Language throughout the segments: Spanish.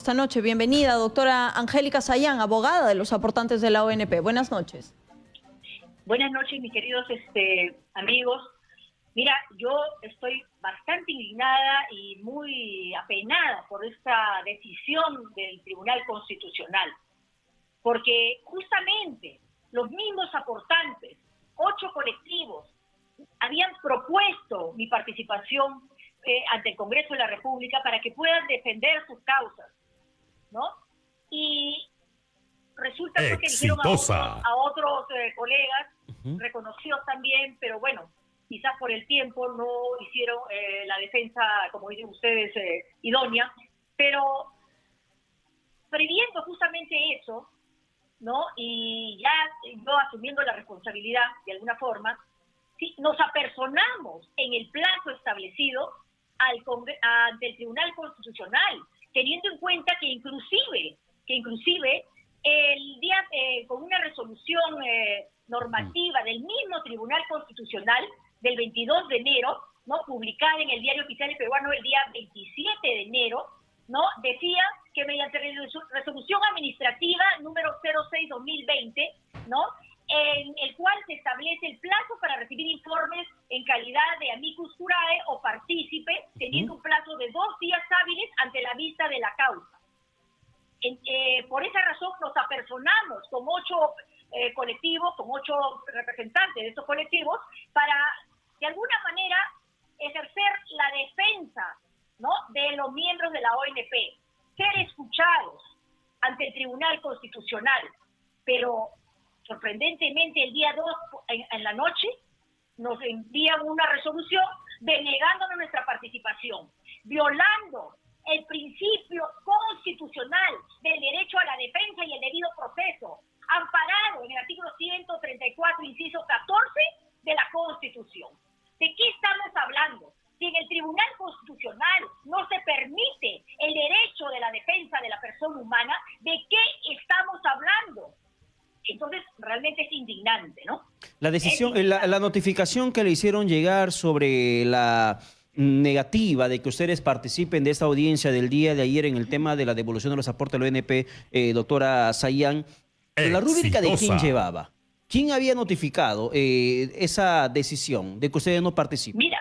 Esta noche, bienvenida, doctora Angélica Sayán, abogada de los aportantes de la ONP. Buenas noches. Buenas noches, mis queridos amigos. Mira, yo estoy bastante indignada y muy apenada por esta decisión del Tribunal Constitucional, porque justamente los mismos aportantes, 8 colectivos, habían propuesto mi participación ante el Congreso de la República para que puedan defender sus causas, ¿no? Y resulta que dijeron a otros colegas, reconocidos también, pero bueno, quizás por el tiempo no hicieron la defensa, como dicen ustedes, idónea, pero previendo justamente eso, ¿no? Y ya yo asumiendo la responsabilidad de alguna forma, sí, nos apersonamos en el plazo establecido ante el Tribunal Constitucional, teniendo en cuenta que inclusive el día con una resolución normativa del mismo Tribunal Constitucional del 22 de enero, ¿no?, publicada en el Diario Oficial Peruano el día 27 de enero, ¿no?, decía que mediante resolución administrativa número 06-2020, ¿no?, en el cual se establece el plazo para recibir informes en calidad de amicus curiae o partícipe, teniendo un plazo de 2 días hábiles ante la vista de la causa. Por esa razón nos apersonamos con 8 colectivos, con 8 representantes de estos colectivos, para de alguna manera ejercer la defensa, ¿no?, de los miembros de la ONP, ser escuchados ante el Tribunal Constitucional. Pero sorprendentemente el día 2 en la noche nos envían una resolución denegándonos nuestra participación, violando el principio constitucional del derecho a la defensa y el debido proceso, amparado en el artículo 134, inciso 14 de la Constitución. ¿De qué estamos hablando? Si en el Tribunal Constitucional no se permite el derecho de la defensa de la persona humana, ¿de qué estamos hablando? Entonces, realmente es indignante, ¿no? La decisión, la notificación que le hicieron llegar sobre la negativa de que ustedes participen de esta audiencia del día de ayer en el tema de la devolución de los aportes de la ONP, doctora Sayán, ¿la rúbrica de quién llevaba? ¿Quién había notificado esa decisión de que ustedes no participen? Mira,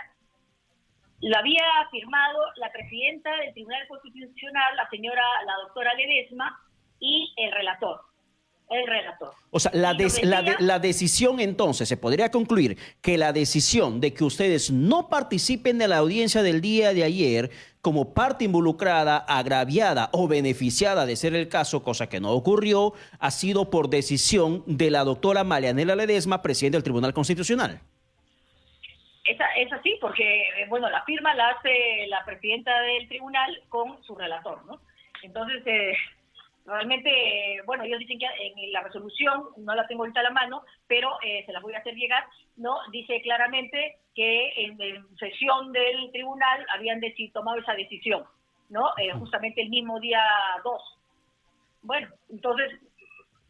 lo había firmado la presidenta del Tribunal Constitucional, la doctora Ledesma, y el relator. O sea, la decisión entonces, se podría concluir que la decisión de que ustedes no participen de la audiencia del día de ayer como parte involucrada, agraviada o beneficiada de ser el caso, cosa que no ocurrió, ha sido por decisión de la doctora Marianela Ledesma, presidenta del Tribunal Constitucional. Es así, porque, bueno, la firma la hace la presidenta del tribunal con su relator, ¿no? Entonces, realmente, bueno, ellos dicen que en la resolución, no la tengo ahorita a la mano, pero se las voy a hacer llegar, ¿no? Dice claramente que en sesión del tribunal habían tomado esa decisión, ¿no? Justamente el mismo día 2. Bueno, entonces,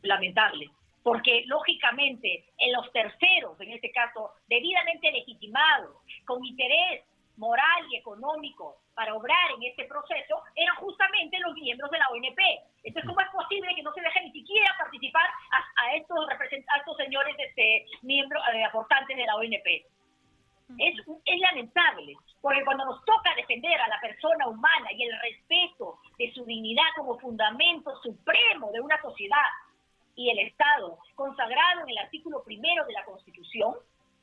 lamentable, porque lógicamente en los terceros, en este caso, debidamente legitimados, con interés moral y económico para obrar en este proceso, eran justamente los miembros de la ONP. Entonces, ¿cómo es posible que no se deje ni siquiera participar a estos señores miembros, aportantes de la ONP? Es lamentable, porque cuando nos toca defender a la persona humana y el respeto de su dignidad como fundamento supremo de una sociedad y el Estado, consagrado en el artículo 1 de la Constitución,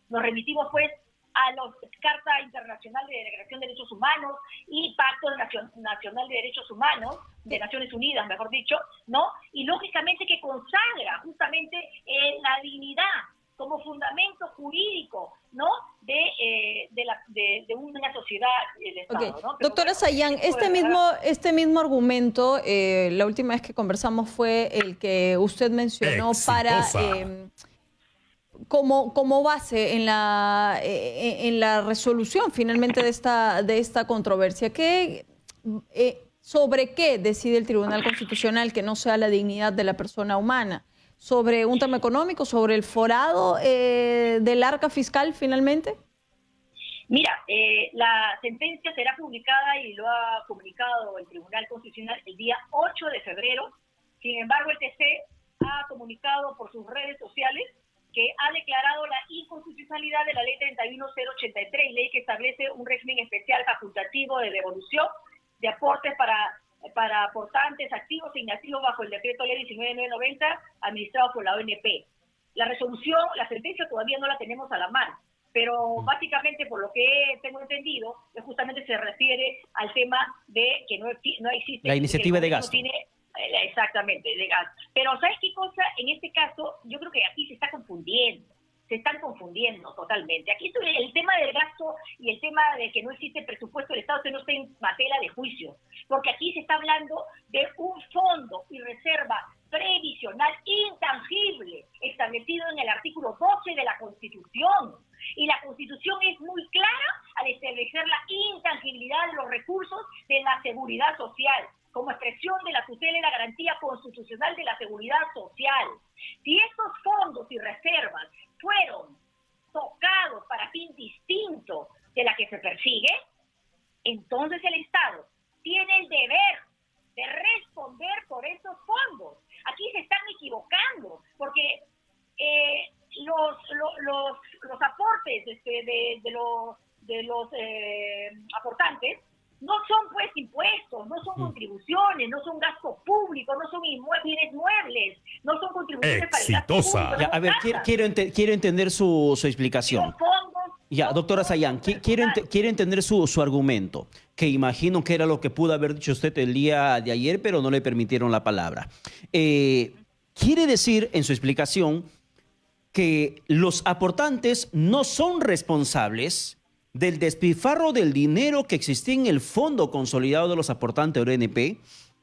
nos remitimos pues a la Carta Internacional de Declaración de Derechos Humanos y Pacto Nacional de Derechos Humanos, de Naciones Unidas, mejor dicho, ¿no? Y lógicamente que consagra justamente la dignidad como fundamento jurídico, ¿no?, de una sociedad y el Estado, okay, ¿no? Doctora Sayán, este mismo argumento, la última vez que conversamos fue el que usted mencionó para como base en la resolución finalmente de esta controversia. ¿Sobre qué decide el Tribunal Constitucional que no sea la dignidad de la persona humana? ¿Sobre un tema económico? ¿Sobre el forado del arca fiscal finalmente? Mira, la sentencia será publicada y lo ha comunicado el Tribunal Constitucional el día 8 de febrero. Sin embargo, el TC ha comunicado por sus redes sociales que ha declarado la inconstitucionalidad de la ley 31083, ley que establece un régimen especial facultativo de devolución de aportes para aportantes activos e inactivos bajo el decreto ley 19990 administrado por la ONP. La sentencia todavía no la tenemos a la mano, pero básicamente por lo que tengo entendido, justamente se refiere al tema de que no existe... La iniciativa de gasto. Exactamente, de gasto. Pero ¿sabes qué cosa? En este caso, yo creo que aquí se están confundiendo totalmente. Aquí el tema del gasto y el tema de que no existe presupuesto del Estado, que no está en materia de juicio, porque aquí se está hablando de un fondo y reserva previsional intangible establecido en el artículo 12 de la Constitución. Y la Constitución es muy clara al establecer la intangibilidad de los recursos de la seguridad social como expresión de la tutela y la garantía constitucional de la seguridad social. Si estos fondos y reservas fueron tocados para fin distinto de la que se persigue, entonces el Estado tiene el deber de responder por esos fondos. Aquí se están equivocando, porque los aportes de los aportantes no son pues impuestos, no son contribuciones, no son gasto público, no son bienes muebles, no son contribuciones para el gasto público. Ya, a ver, quiero entender su explicación. Ya, doctora Sayán, quiero entender su argumento, que imagino que era lo que pudo haber dicho usted el día de ayer, pero no le permitieron la palabra. Quiere decir en su explicación que los aportantes no son responsables del despilfarro del dinero que existía en el Fondo Consolidado de los Aportantes del ONP,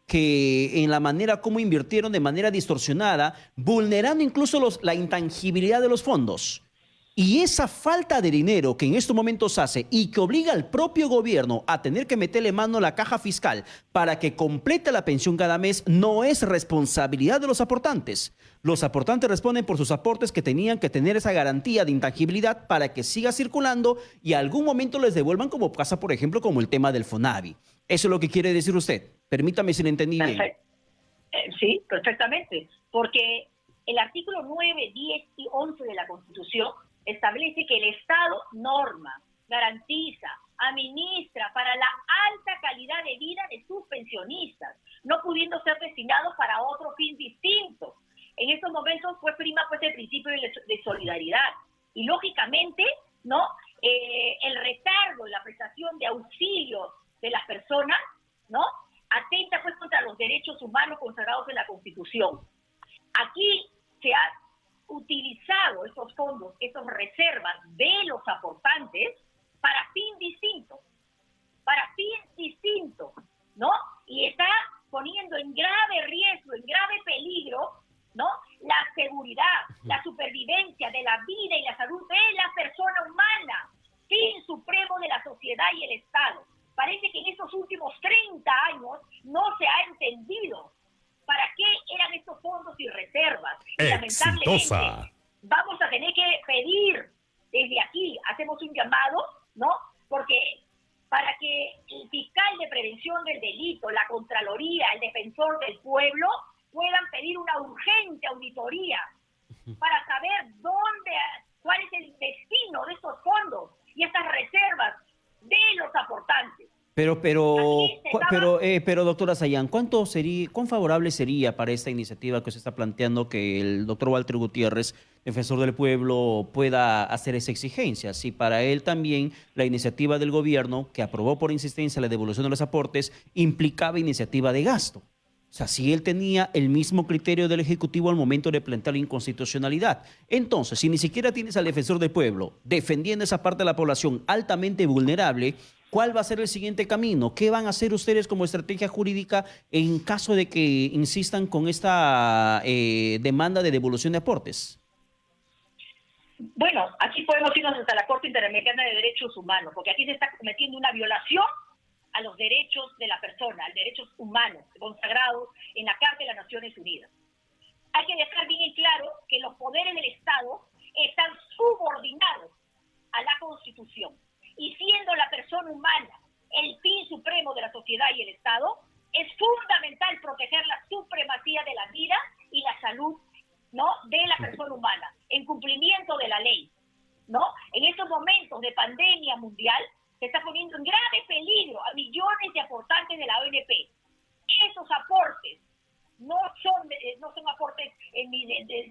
que en la manera como invirtieron de manera distorsionada, vulnerando incluso la intangibilidad de los fondos. Y esa falta de dinero que en estos momentos hace y que obliga al propio gobierno a tener que meterle mano a la caja fiscal para que complete la pensión cada mes no es responsabilidad de los aportantes. Los aportantes responden por sus aportes que tenían que tener esa garantía de intangibilidad para que siga circulando y algún momento les devuelvan, como pasa, por ejemplo, como el tema del FONAVI. Eso es lo que quiere decir usted. Permítame si le entendí bien. Sí, perfectamente. Porque el artículo 9, 10 y 11 de la Constitución establece que el Estado norma, garantiza, administra para la alta calidad de vida de sus pensionistas, no pudiendo ser destinados para otro fin distinto. En estos momentos prima el principio de solidaridad y lógicamente no el retardo en la prestación de auxilio de las personas no atenta contra los derechos humanos consagrados en la Constitución. Aquí se ha utilizado esos fondos, esas reservas de los aportantes para fin distinto, ¿no? Y está poniendo en grave riesgo, en grave peligro, ¿no? La seguridad, la supervivencia de la vida y la salud de la persona humana, fin supremo de la sociedad y el Estado. Parece que en estos últimos 30 años no se ha entendido para qué eran estos fondos y reservas. Y lamentablemente vamos a tener que pedir desde aquí, hacemos un llamado, ¿no? Porque para que el fiscal de prevención del delito, la Contraloría, el defensor del pueblo puedan pedir una urgente auditoría para saber cuál es el destino de estos fondos y estas reservas de los aportantes. Pero doctora Sayán, ¿cuán favorable sería para esta iniciativa que se está planteando que el doctor Walter Gutiérrez, defensor del pueblo, pueda hacer esa exigencia? Si para él también la iniciativa del gobierno, que aprobó por insistencia la devolución de los aportes, implicaba iniciativa de gasto. O sea, si él tenía el mismo criterio del Ejecutivo al momento de plantear la inconstitucionalidad. Entonces, si ni siquiera tienes al defensor del pueblo defendiendo esa parte de la población altamente vulnerable, ¿cuál va a ser el siguiente camino? ¿Qué van a hacer ustedes como estrategia jurídica en caso de que insistan con esta demanda de devolución de aportes? Bueno, aquí podemos irnos hasta la Corte Interamericana de Derechos Humanos, porque aquí se está cometiendo una violación a los derechos de la persona, a los derechos humanos consagrados en la Carta de las Naciones Unidas. Hay que dejar bien en claro que los poderes del Estado están subordinados a la Constitución. y siendo la persona humana el fin supremo de la sociedad y el Estado, es fundamental proteger la supremacía de la vida y la salud, ¿no?, de la persona humana, en cumplimiento de la ley, ¿no? En estos momentos de pandemia mundial, se está poniendo en grave peligro a millones de aportantes de la ONP. Esos aportes no son aportes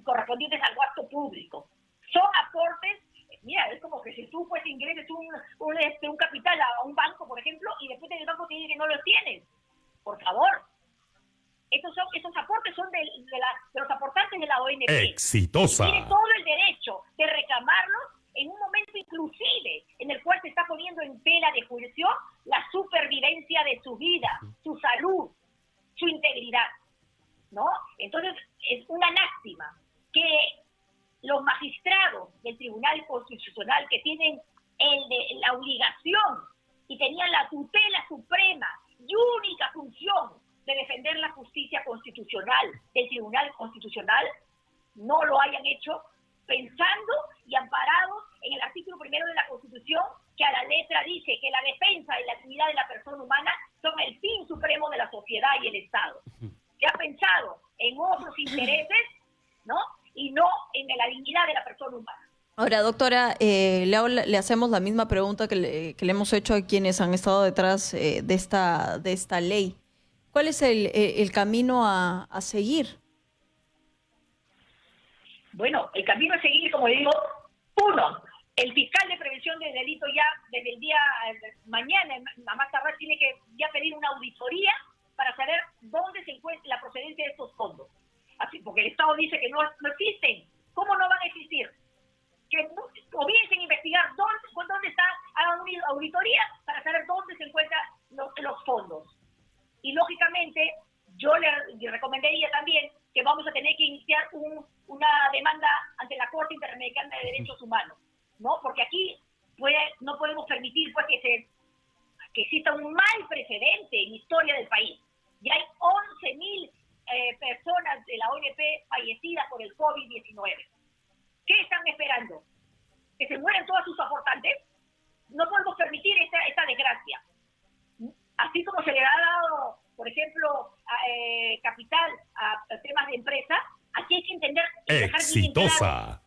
correspondientes al gasto público. Son aportes, mira, es como que si tú pues ingreses un capital a un banco, por ejemplo, y después el banco te dice que no lo tienes. Por favor. Esos aportes son de los aportantes de la ONP. Exitosa. Y tiene todo el derecho de reclamarlos en un momento inclusive en el cual se está poniendo en tela de juicio la supervivencia de su vida, su salud, su integridad, ¿no? Entonces, es una lástima que los magistrados del Tribunal Constitucional, que tienen la obligación y tenían la tutela suprema y única función de defender la justicia constitucional del Tribunal Constitucional, no lo hayan hecho pensando y amparados en el artículo 1 de la Constitución, que a la letra dice que la defensa y la dignidad de la persona humana son el fin supremo de la sociedad y el Estado. Se ha pensado en otros intereses, ¿no?, y no en la dignidad de la persona humana. Ahora, doctora, le hacemos la misma pregunta que le hemos hecho a quienes han estado detrás de esta ley. ¿Cuál es el camino a seguir? Bueno, el camino a seguir, como le digo, uno, el fiscal de prevención de delito ya desde el día mañana, a más tardar, tiene que ya pedir una auditoría para saber dónde se encuentra la procedencia de estos fondos. Así, porque el Estado dice que no existen. ¿Cómo no van a existir? Que comiencen a investigar dónde están, hagan una auditoría para saber dónde se encuentran los fondos. Y lógicamente, yo le recomendaría también que vamos a tener que iniciar una demanda ante la Corte Interamericana de Derechos Humanos, ¿no? Porque aquí no podemos permitir pues que exista un mal precedente en la historia del país. Ya hay 11.000 personas de la ONP fallecidas por el COVID-19. ¿Qué están esperando? ¿Que se mueran todos sus aportantes? No podemos permitir esta desgracia. Así como se le ha dado, por ejemplo, capital a temas de empresa, aquí hay que entender y dejar bien claro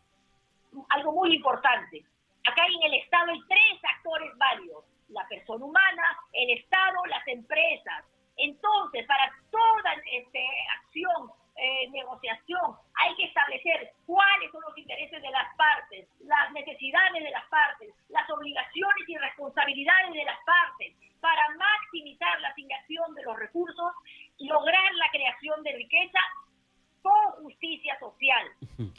algo muy importante. Acá en el Estado hay 3 actores válidos: la persona humana, el Estado, las empresas. Entonces, para toda acción, negociación, hay que establecer cuáles son los intereses de las partes, las necesidades de las partes, las obligaciones y responsabilidades de las partes, para maximizar la asignación de los recursos y lograr la creación de riqueza con justicia social.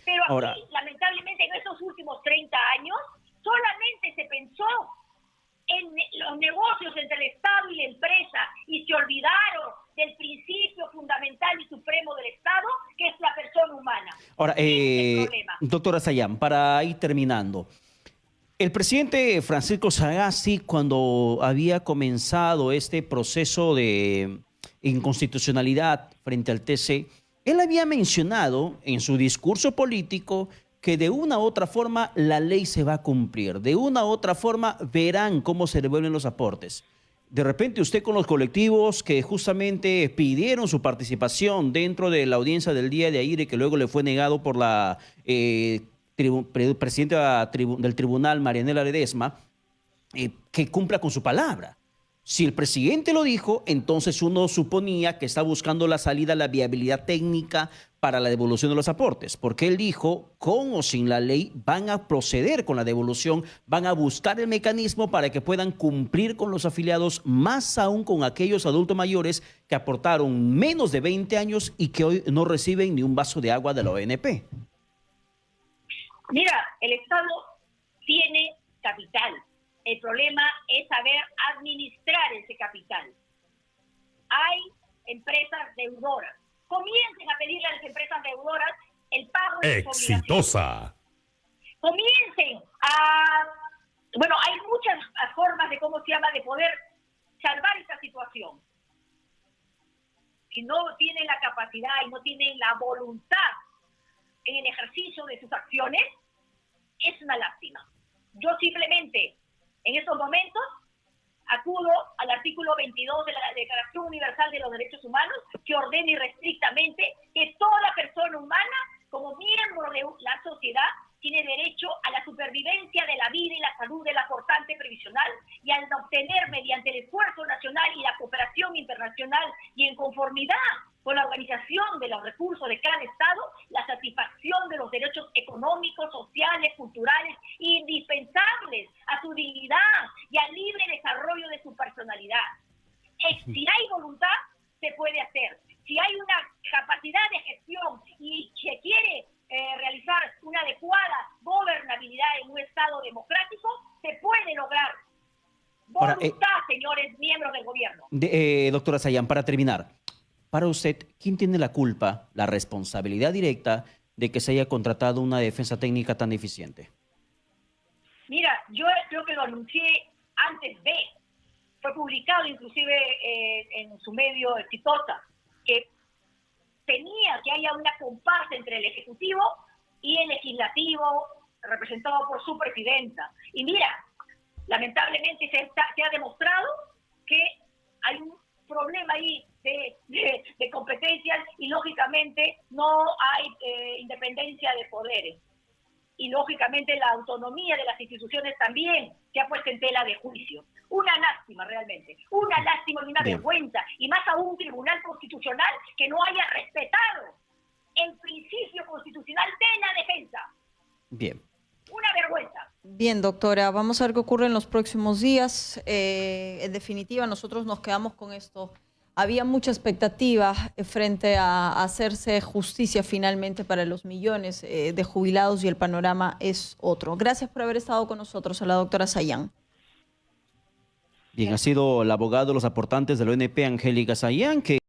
Pero aquí, ahora, lamentablemente, en estos últimos 30 años, solamente se pensó en los negocios entre el Estado y la empresa y se olvidaron del principio fundamental y supremo del Estado, que es la persona humana. Ahora, doctora Sayán, para ir terminando, el presidente Francisco Sagasti, cuando había comenzado este proceso de inconstitucionalidad frente al TC, él había mencionado en su discurso político que de una u otra forma la ley se va a cumplir, de una u otra forma verán cómo se devuelven los aportes. De repente usted con los colectivos que justamente pidieron su participación dentro de la audiencia del día de ayer y que luego le fue negado por la presidenta del tribunal, Marianela Ledesma, que cumpla con su palabra. Si el presidente lo dijo, entonces uno suponía que está buscando la salida, la viabilidad técnica para la devolución de los aportes, porque él dijo, con o sin la ley, van a proceder con la devolución, van a buscar el mecanismo para que puedan cumplir con los afiliados, más aún con aquellos adultos mayores que aportaron menos de 20 años y que hoy no reciben ni un vaso de agua de la ONP. Mira, el Estado tiene capital. El problema es saber administrar ese capital. Hay empresas deudoras. Comiencen a pedirle a las empresas deudoras el pago de sus obligaciones. Exitosa. Comiencen a... Bueno, hay muchas formas de de poder salvar esta situación. Si no tienen la capacidad y no tienen la voluntad en el ejercicio de sus acciones, es una lástima. Yo simplemente En estos momentos acudo al artículo 22 de la Declaración Universal de los Derechos Humanos, que ordena irrestrictamente que toda persona humana, como miembro de la sociedad, tiene derecho a la supervivencia de la vida y la salud de la aportante previsional y al obtener mediante el esfuerzo nacional y la cooperación internacional y en conformidad con la organización de los recursos de cada Estado, la satisfacción de los derechos económicos, sociales, culturales indispensables a su dignidad y al libre desarrollo de su personalidad. Si hay voluntad, se puede hacer. Si hay una capacidad de gestión y se quiere realizar una adecuada gobernabilidad en un Estado democrático, se puede lograr. Voluntad, señores miembros del gobierno. Doctora Sayán, para terminar, para usted, ¿quién tiene la culpa, la responsabilidad directa de que se haya contratado una defensa técnica tan deficiente? Mira, yo creo que lo anuncié antes fue publicado inclusive en su medio exitosa, que tenía que haya una comparsa entre el Ejecutivo y el Legislativo, representado por su presidenta. Y mira, lamentablemente se ha demostrado que hay un problema ahí de competencias y lógicamente no hay independencia de poderes. Y lógicamente la autonomía de las instituciones también se ha puesto en tela de juicio. Una lástima realmente, una lástima y una vergüenza, y más aún un tribunal constitucional que no haya respetado el principio constitucional de la defensa. Bien. Una vergüenza. Bien, doctora, vamos a ver qué ocurre en los próximos días. En definitiva, nosotros nos quedamos con esto. Había mucha expectativa frente a hacerse justicia finalmente para los millones de jubilados y el panorama es otro. Gracias por haber estado con nosotros, a la doctora Sayán. Bien, ha sido el abogado de los aportantes de la ONP, Angélica Sayán, que